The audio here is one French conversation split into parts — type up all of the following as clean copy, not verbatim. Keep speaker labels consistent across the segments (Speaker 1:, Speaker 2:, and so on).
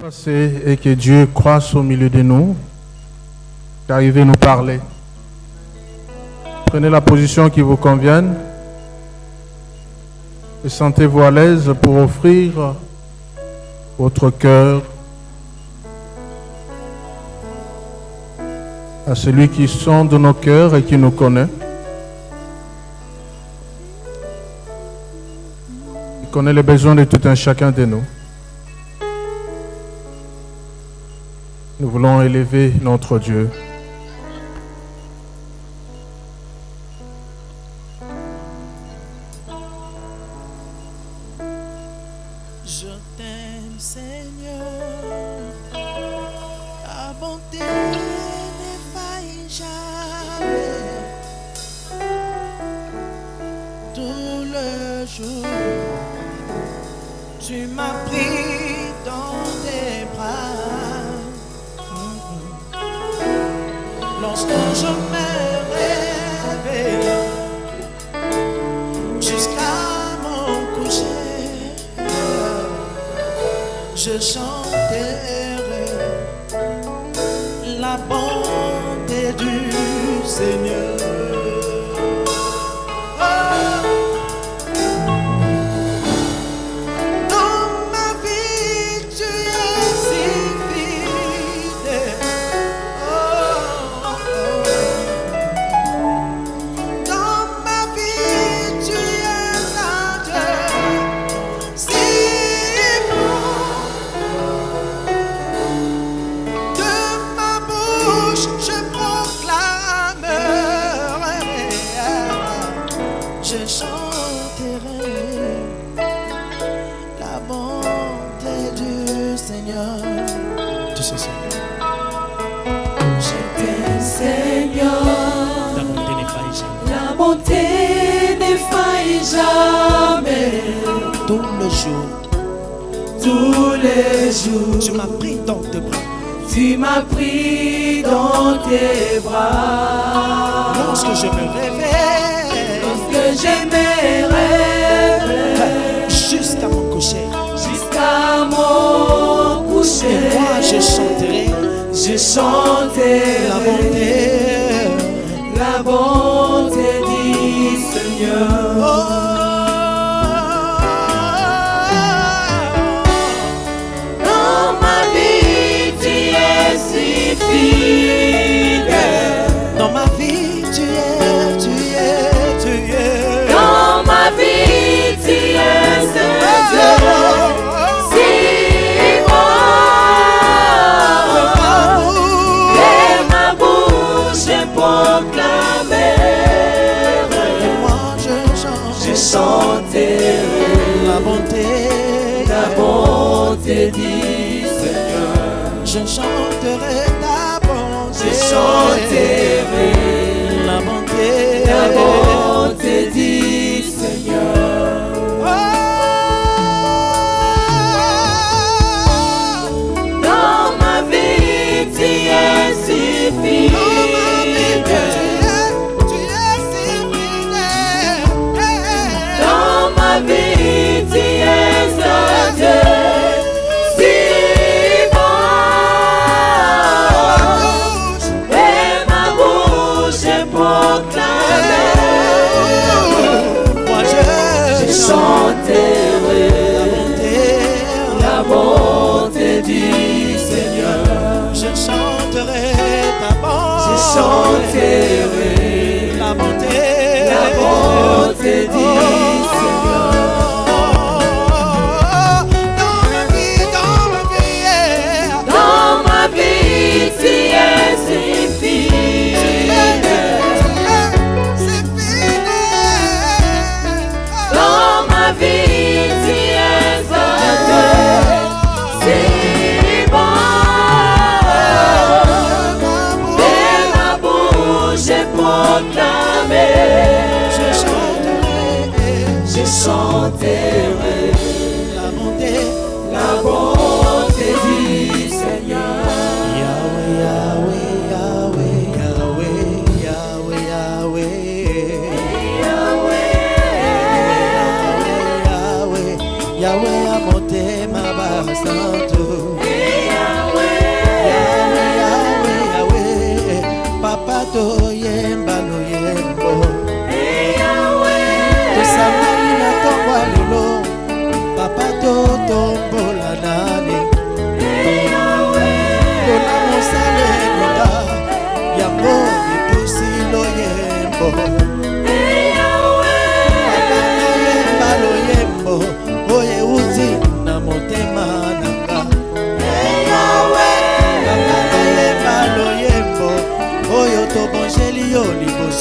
Speaker 1: Passez et que Dieu croisse au milieu de nous, qu'arrivez nous parler. Prenez la position qui vous convienne et sentez-vous à l'aise pour offrir votre cœur à celui qui sonde nos cœurs et qui nous connaît. Il connaît les besoins de tout un chacun de nous. Nous voulons élever notre Dieu.
Speaker 2: Je t'aime, Seigneur, ta bonté n'effaille jamais. Tout le jour, tu m'as pris dans tes bras. Lorsque je me réveille jusqu'à mon coucher, je chanterai la bonté du Seigneur. Dans ma vie, tu es si fidèle. Dans ma vie, tu es un Dieu si bon. De ma bouche, je proclamerai, je chanterai la bonté du Seigneur. Tu sais, Seigneur. Je t'aime, Seigneur. Ta bonté n'effaille jamais.
Speaker 3: La bonté n'effaille jamais.
Speaker 2: Tout le jour,
Speaker 3: Tous les jours,
Speaker 2: tu m'as pris dans tes bras.
Speaker 3: tu m'as pris dans tes bras.
Speaker 2: Lorsque je me réveille,
Speaker 3: Lorsque j'ai mes rêves,
Speaker 2: jusqu'à mon coucher,
Speaker 3: jusqu'à mon coucher,
Speaker 2: et moi je chanterai
Speaker 3: je chanterai
Speaker 2: la bonté
Speaker 3: du Seigneur. Dans ma vie, tu es si fidèle.
Speaker 2: Dans ma vie, tu es.
Speaker 3: Dans ma vie, tu es ce Dieu si bon. Et ma bouche je proclamerai,
Speaker 2: Moi je
Speaker 3: je
Speaker 2: chanterai
Speaker 3: chanterai
Speaker 2: la bonté
Speaker 3: du Seigneur.
Speaker 2: Je chanterai ta bonté.
Speaker 3: Je chanterai
Speaker 2: la bonté.
Speaker 3: la bonté du Seigneur. Dans ma vie, tu es si fidèle. Dans ma vie, tu es un Dieu si bon. Et ma bouche je proclamerai, je chanterai la bonté du Seigneur.
Speaker 2: Je chanterai ta bonté.
Speaker 3: Je chanterai
Speaker 2: la bonté.
Speaker 3: la bonté du Seigneur.
Speaker 2: Dans ma vie,
Speaker 3: Dans ma vie, tu es si fidèle.
Speaker 2: c'est fidèle.
Speaker 3: Dans ma vie, tu es un Dieu si bon. Et ma bouche je proclamerai, je chanterai
Speaker 2: La bonté
Speaker 3: du Seigneur.
Speaker 2: Yahweh, Yahweh, Yahweh, Yahweh, Yahweh, Yahweh, Yahweh, Yahweh, Yahweh, Yahweh, Yahweh,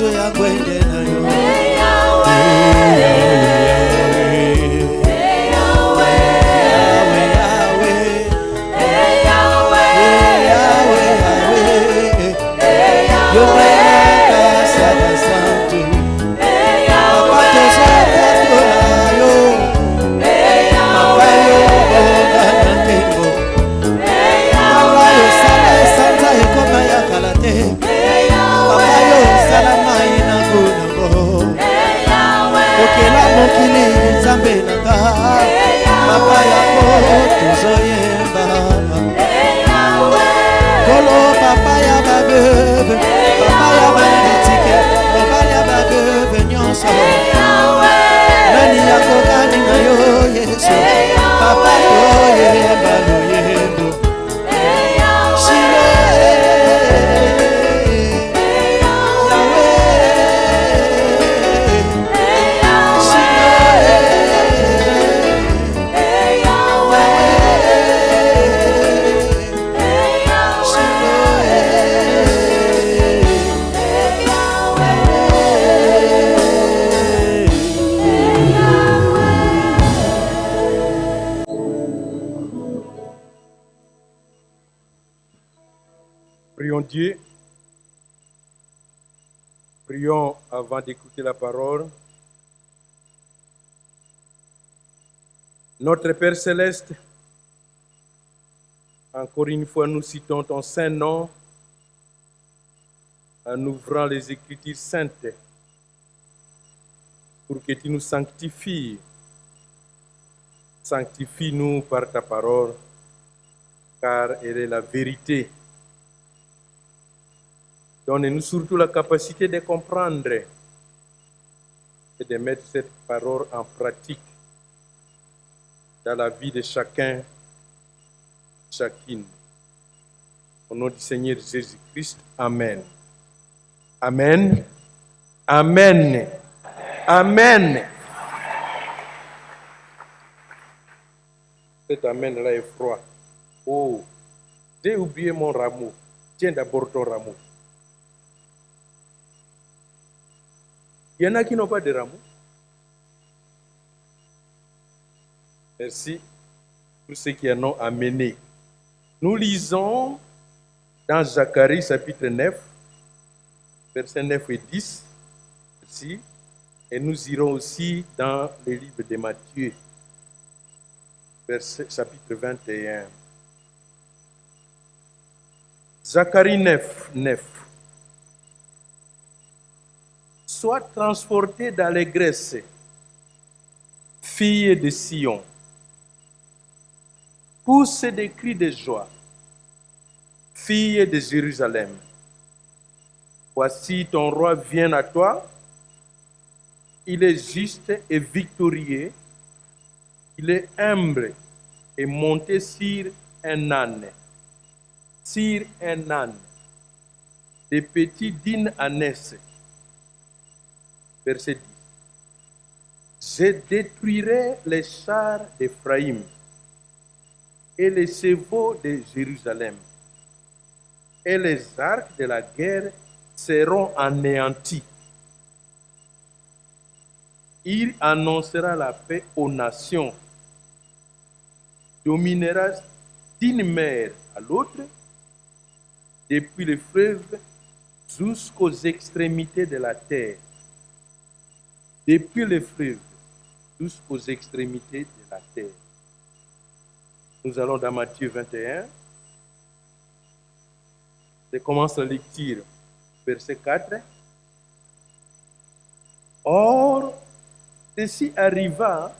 Speaker 2: nyonso ya kwende na yo.
Speaker 4: Prions Dieu. Prions avant d'écouter la parole. Notre Père Céleste, encore une fois nous citons ton saint nom en ouvrant les Écritures saintes pour que tu nous sanctifies. Sanctifie-nous par ta parole, car elle est la vérité. Donne-nous surtout la capacité de comprendre et de mettre cette parole en pratique dans la vie de chacun, chacune. Au nom du Seigneur Jésus-Christ, Amen. Amen. Amen. Amen. Cet Amen-là est froid. Oh, j'ai oublié mon rameau. Tiens d'abord ton rameau. Il y en a qui n'ont pas de rameau. Merci pour ceux qui en ont amené. Nous lisons dans Zacharie chapitre 9, versets 9 et 10. Merci. Et nous irons aussi dans le livre de Matthieu, chapitre 21. Zacharie 9, 9. Sois transportée d'allégresse, fille de Sion. Pousse des cris de joie, fille de Jérusalem. Voici ton roi vient à toi. Il est juste et victorieux. Il est humble et monté sur un âne. Sur un âne. Des petits dignes ânesses. Verset 10. Je détruirai les chars d'Éphraïm et les chevaux de Jérusalem, et les arcs de la guerre seront anéantis. Il annoncera la paix aux nations, dominera d'une mer à l'autre, depuis le fleuve jusqu'aux extrémités de la terre. Depuis le fleuve jusqu'aux extrémités de la terre. Nous allons dans Matthieu 21. Je commence la lecture, verset 4. Or, ceci arriva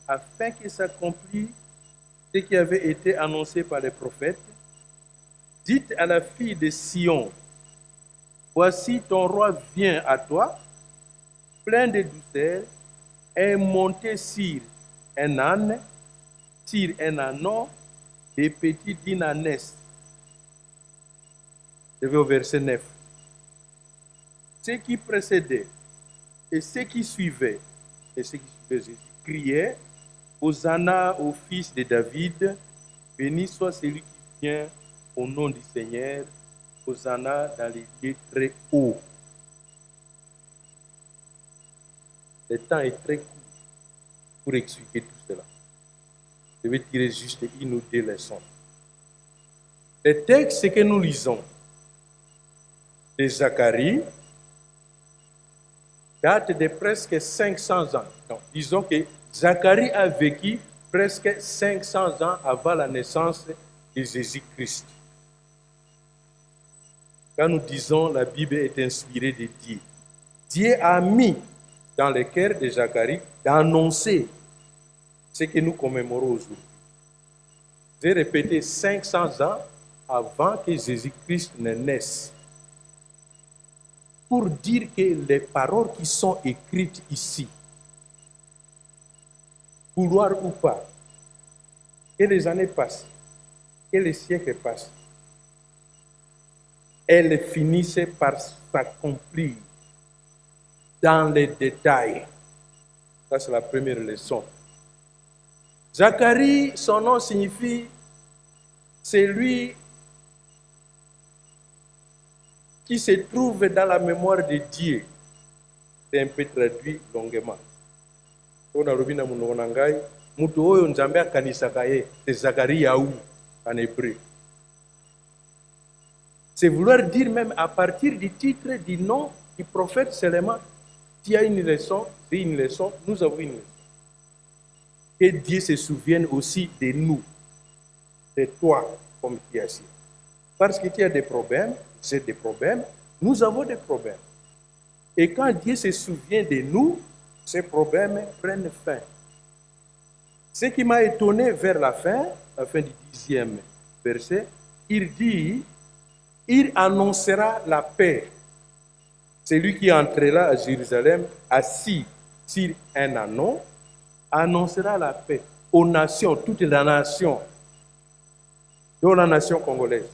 Speaker 4: afin que s'accomplisse ce qui avait été annoncé par les prophètes. Dites à la fille de Sion, voici ton roi vient à toi, plein de douceur, est monté sur un âne, sur un ânon, des petits d'une ânesse. Je vais au verset 9. Ce qui précédait et ce qui suivait, Jésus criait, Hosanna au fils de David, béni soit celui qui vient au nom du Seigneur, Hosanna dans les lieux très hauts. Le temps est très court pour expliquer tout cela. Je vais tirer juste une ou deux leçons. Le texte que nous lisons de Zacharie date de presque 500 ans. Donc, disons que Zacharie a vécu presque 500 ans avant la naissance de Jésus-Christ. Quand nous disons la Bible est inspirée de Dieu, Dieu a mis dans le cœur de Zacharie d'annoncer ce que nous commémorons aujourd'hui. J'ai répété 500 ans avant que Jésus-Christ ne naisse, pour dire que les paroles qui sont écrites ici, vouloir ou pas, que les années passent, que les siècles passent, elles finissent par s'accomplir dans les détails. Ça, c'est la première leçon. Zacharie, son nom signifie celui qui se trouve dans la mémoire de Dieu. C'est un peu traduit longuement. C'est Zacharie Yaou en hébreu. C'est vouloir dire même à partir du titre, du nom du prophète seulement, tu as une leçon, j'ai une leçon, nous avons une leçon. Que Dieu se souvienne aussi de nous, de toi, comme tu as dit. Parce que tu as des problèmes, j'ai des problèmes, nous avons des problèmes. Et quand Dieu se souvient de nous, ces problèmes prennent fin. Ce qui m'a étonné vers la fin du 10e verset, il dit, il annoncera la paix. Celui qui entrera à Jérusalem, assis sur un anneau, annoncera la paix aux nations, toute la nation, dont la nation congolaise,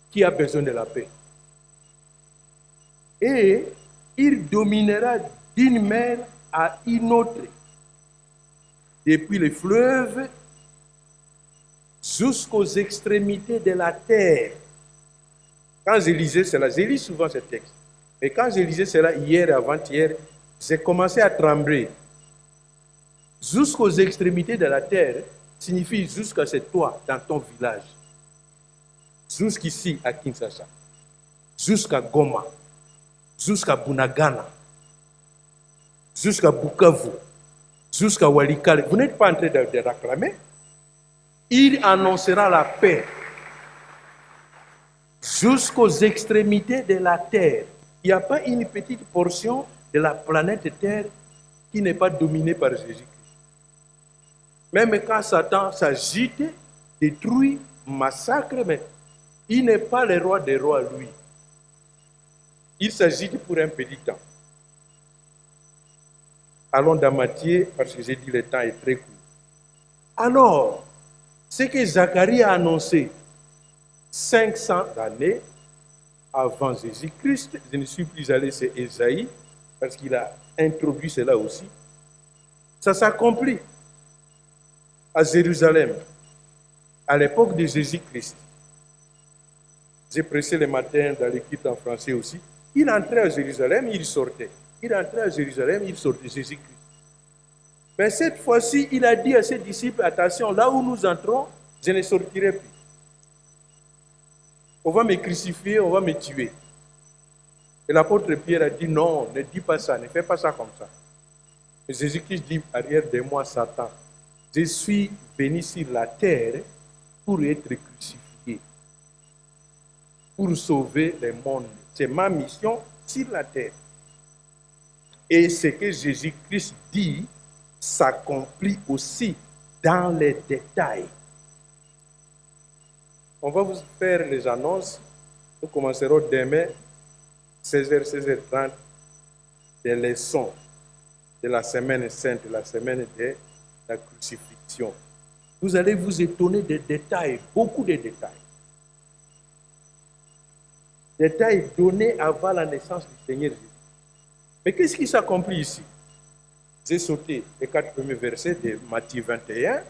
Speaker 4: qui a besoin de la paix. Et il dominera d'une mer à une autre, depuis les fleuves jusqu'aux extrémités de la terre. Quand je lisais cela, je lis souvent ce texte, mais quand je lisais cela hier et avant-hier, j'ai commencé à trembler. Jusqu'aux extrémités de la terre signifie jusqu'à chez toi, dans ton village. Jusqu'ici à Kinshasa, jusqu'à Goma, jusqu'à Bunagana, jusqu'à Bukavu, jusqu'à Walikale. Vous n'êtes pas en train de réclamer. Il annoncera la paix jusqu'aux extrémités de la terre. Il n'y a pas une petite portion de la planète Terre qui n'est pas dominée par Jésus-Christ. Même quand Satan s'agite, détruit, massacre, mais il n'est pas le roi des rois, lui. Il s'agite pour un petit temps. Allons dans Matthieu, parce que j'ai dit le temps est très court. Alors, ce que Zacharie a annoncé 500 années avant Jésus-Christ, je ne suis plus allé chez Ésaïe, parce qu'il a introduit cela aussi, ça s'accomplit à Jérusalem, à l'époque de Jésus-Christ. J'ai pressé le matin dans l'équipe en français aussi. Il entrait à Jérusalem, il sortait. Il entrait à Jérusalem, il sortait, Jésus-Christ. Mais cette fois-ci, il a dit à ses disciples, attention, là où nous entrons, je ne sortirai plus. On va me crucifier, on va me tuer. Et l'apôtre Pierre a dit, non, ne dis pas ça, ne fais pas ça comme ça. Et Jésus-Christ dit, arrière de moi, Satan, je suis venu sur la terre pour être crucifié, pour sauver le monde. C'est ma mission sur la terre. Et ce que Jésus-Christ dit s'accomplit aussi dans les détails. On va vous faire les annonces. Nous commencerons demain, 16h, 16h30, des leçons de la semaine sainte, la semaine de la crucifixion. Vous allez vous étonner des détails, beaucoup de détails. Détails donnés avant la naissance du Seigneur Jésus. Mais qu'est-ce qui s'accomplit ici? J'ai sauté les 4 premiers versets de Matthieu 21,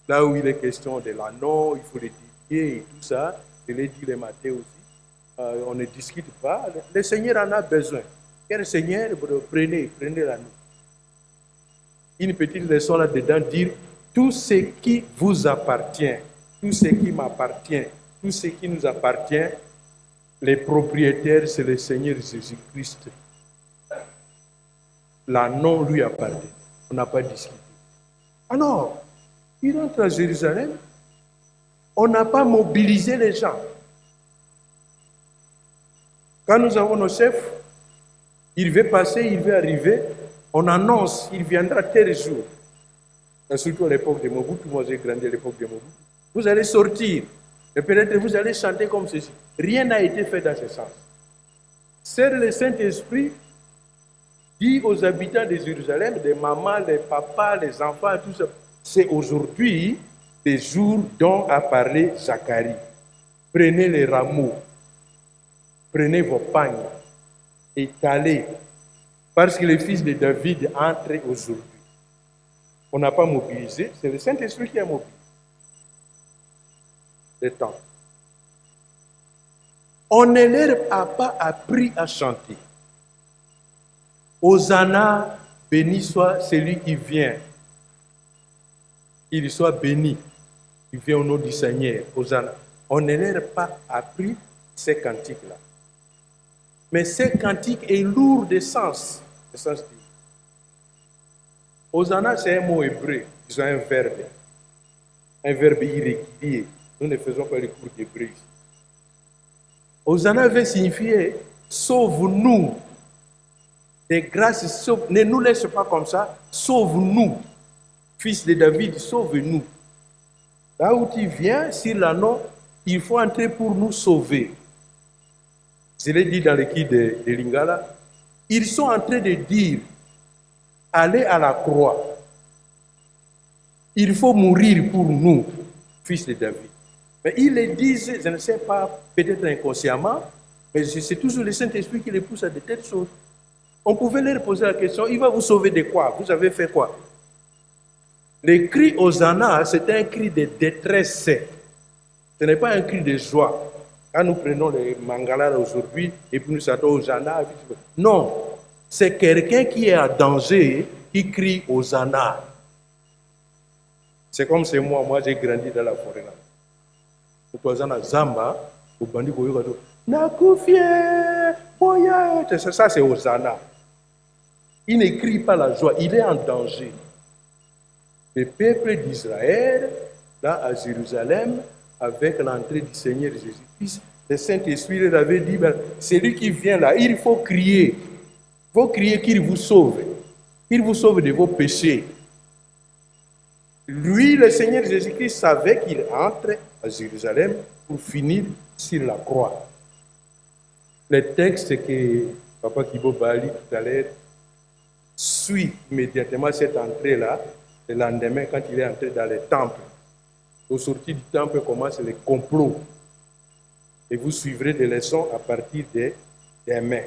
Speaker 4: là où il est question de l'anneau, il faut le dédier et tout ça. Je l'ai dit le matin aussi. On ne discute pas. Le Seigneur en a besoin. Quel Seigneur? Prenez l'anneau. une petite leçon là-dedans, dire tout ce qui vous appartient, tout ce qui m'appartient, tout ce qui nous appartient, les propriétaires, c'est le Seigneur Jésus-Christ. L'anneau lui appartient. On n'a pas discuté. Alors, il rentre à Jérusalem. On n'a pas mobilisé les gens. Quand nous avons nos chefs, il veut passer, il veut arriver, on annonce, il viendra tel jour. Et surtout à l'époque de Mobutu, moi j'ai grandi à l'époque de Mobutu. Vous allez sortir, et peut-être vous allez chanter comme ceci. Rien n'a été fait dans ce sens. C'est le Saint-Esprit dit aux habitants de Jérusalem, les mamans, les papas, les enfants, tout ça. C'est aujourd'hui les jours dont a parlé Zacharie. Prenez les rameaux, prenez vos pagnes, étalez, parce que le fils de David entre aujourd'hui. On n'a pas mobilisé, c'est le Saint-Esprit qui a mobilisé. Le temps. On ne leur a pas appris à chanter. Hosanna, béni soit celui qui vient. Qu'il soit béni, qui vient au nom du Seigneur. Hosanna. On ne leur a pas appris ces cantiques-là. Mais ces cantiques est lourd de sens. De sens. Hosanna, c'est un mot hébreu. Ils ont un verbe irrégulier. Nous ne faisons pas les cours d'hébreu ici. Hosanna veut signifier sauve-nous. Des grâces, sauve. Ne nous laisse pas comme ça. Sauve-nous. Fils de David, sauve-nous. Là où tu viens, sur l'anneau, il faut entrer pour nous sauver. Je l'ai dit dans l'équipe de Lingala. Ils sont en train de dire, allez à la croix. Il faut mourir pour nous, fils de David. Mais ils le disent, je ne sais pas, peut-être inconsciemment, mais c'est toujours le Saint-Esprit qui les pousse à de telles choses. On pouvait leur poser la question, il va vous sauver de quoi? Vous avez fait quoi? Le cri Hosanna, c'est un cri de détresse. Ce n'est pas un cri de joie. Quand nous prenons les mangalas aujourd'hui, et puis nous chantons Hosanna, non, c'est quelqu'un qui est en danger qui crie Hosanna. C'est comme c'est moi j'ai grandi dans la forêt là. Hosanna Zamba, au bandit Koyokato, Nakufie, Boya, ça c'est Hosanna. Il ne crie pas la joie, il est en danger. Le peuple d'Israël, là à Jérusalem, avec l'entrée du Seigneur Jésus-Christ, le Saint-Esprit leur avait dit, celui qui vient là, il faut crier. Il faut crier qu'il vous sauve. Il vous sauve de vos péchés. Lui, le Seigneur Jésus-Christ, savait qu'il entre à Jérusalem pour finir sur la croix. Le texte que Papa Kibo Bali tout à l'heure suit immédiatement cette entrée-là, le lendemain, quand il est entré dans le temple. Au sortir du temple commence le complot. Et vous suivrez des leçons à partir des mains.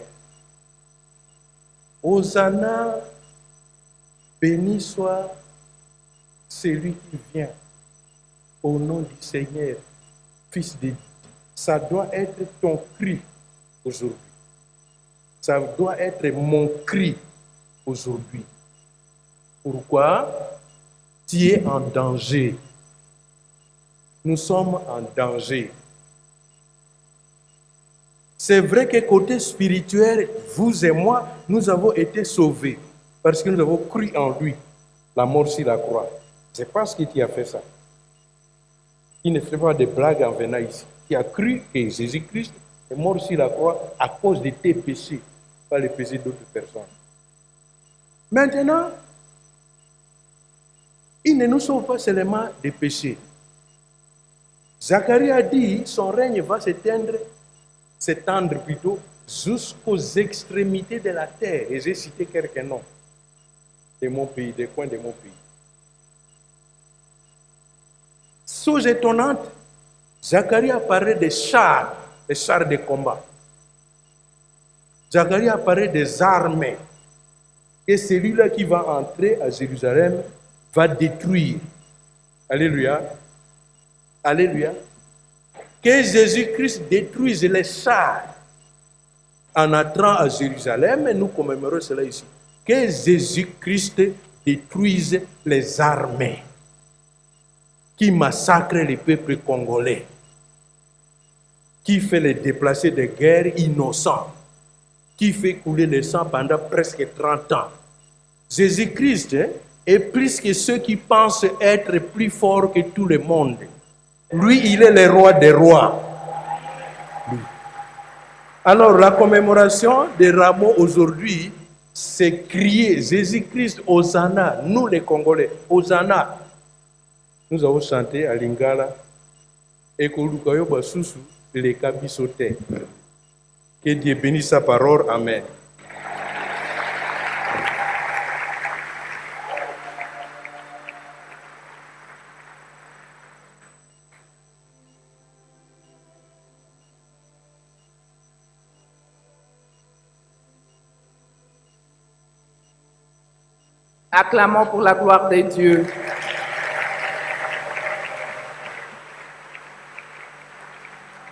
Speaker 4: Hosanna, béni soit celui qui vient au nom du Seigneur, Fils de Dieu. Ça doit être ton cri aujourd'hui. Ça doit être mon cri aujourd'hui. Pourquoi? Tu es en danger. Nous sommes en danger. C'est vrai que côté spirituel, vous et moi, nous avons été sauvés parce que nous avons cru en lui, la mort sur la croix. C'est parce que tu as fait ça. Il ne fait pas de blagues en venant ici. Tu as cru que Jésus-Christ est mort sur la croix à cause de tes péchés, pas les péchés d'autres personnes. Maintenant, il ne nous sauve pas seulement des péchés. Zacharie a dit, son règne va s'étendre plutôt jusqu'aux extrémités de la terre. Et j'ai cité quelques noms de mon pays, des coins de mon pays. Chose étonnante, Zacharie a parlé des chars de combat. Zacharie a parlé des armées. Et celui-là qui va entrer à Jérusalem va détruire. Alléluia. Alléluia. Que Jésus-Christ détruise les chars en entrant à Jérusalem, et nous commémorons cela ici. Que Jésus-Christ détruisent les armées, qui massacrent les peuples congolais, qui fait les déplacés de guerre innocents, qui fait couler le sang pendant presque 30 ans. Jésus-Christ est plus que ceux qui pensent être plus forts que tout le monde. Lui, il est le roi des rois. Lui. Alors, la commémoration des rameaux aujourd'hui, c'est crier Jésus-Christ, Hosanna, nous les Congolais, Hosanna. Nous avons chanté à Lingala, et Kolukayo Basusu, les Kabisote. Que Dieu bénisse sa parole. Amen.
Speaker 5: Acclamons pour la gloire de Dieu.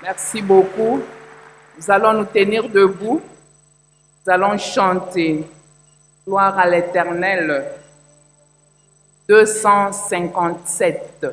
Speaker 5: Merci beaucoup. Nous allons nous tenir debout. Nous allons chanter Gloire à l'Éternel. 257.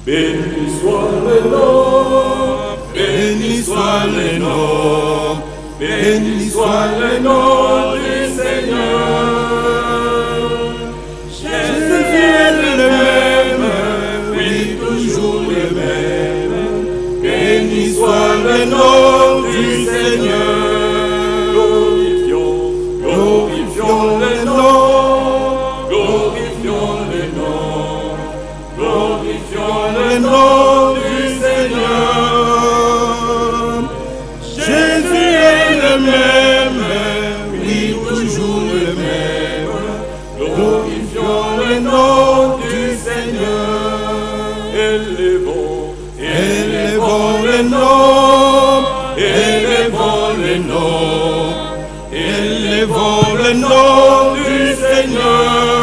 Speaker 3: Béni soit le nom, béni soit le nom, béni soit le nom du Seigneur. Jésus est le même, oui, toujours le même. Béni soit le nom du Seigneur. Glorifions le nom, glorifions le nom, glorifions le nom du Seigneur. Jésus est le même, oui, toujours le même. Glorifions le nom du Seigneur. Élevons le nom, élevons le nom, élevons le nom du Seigneur.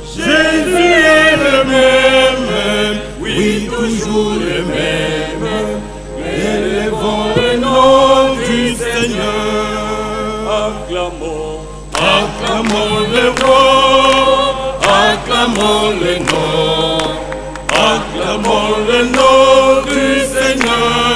Speaker 3: Jésus est le même, oui, toujours le même. Élevons le nom du Seigneur. Acclamons le roi, acclamons le nom du Seigneur.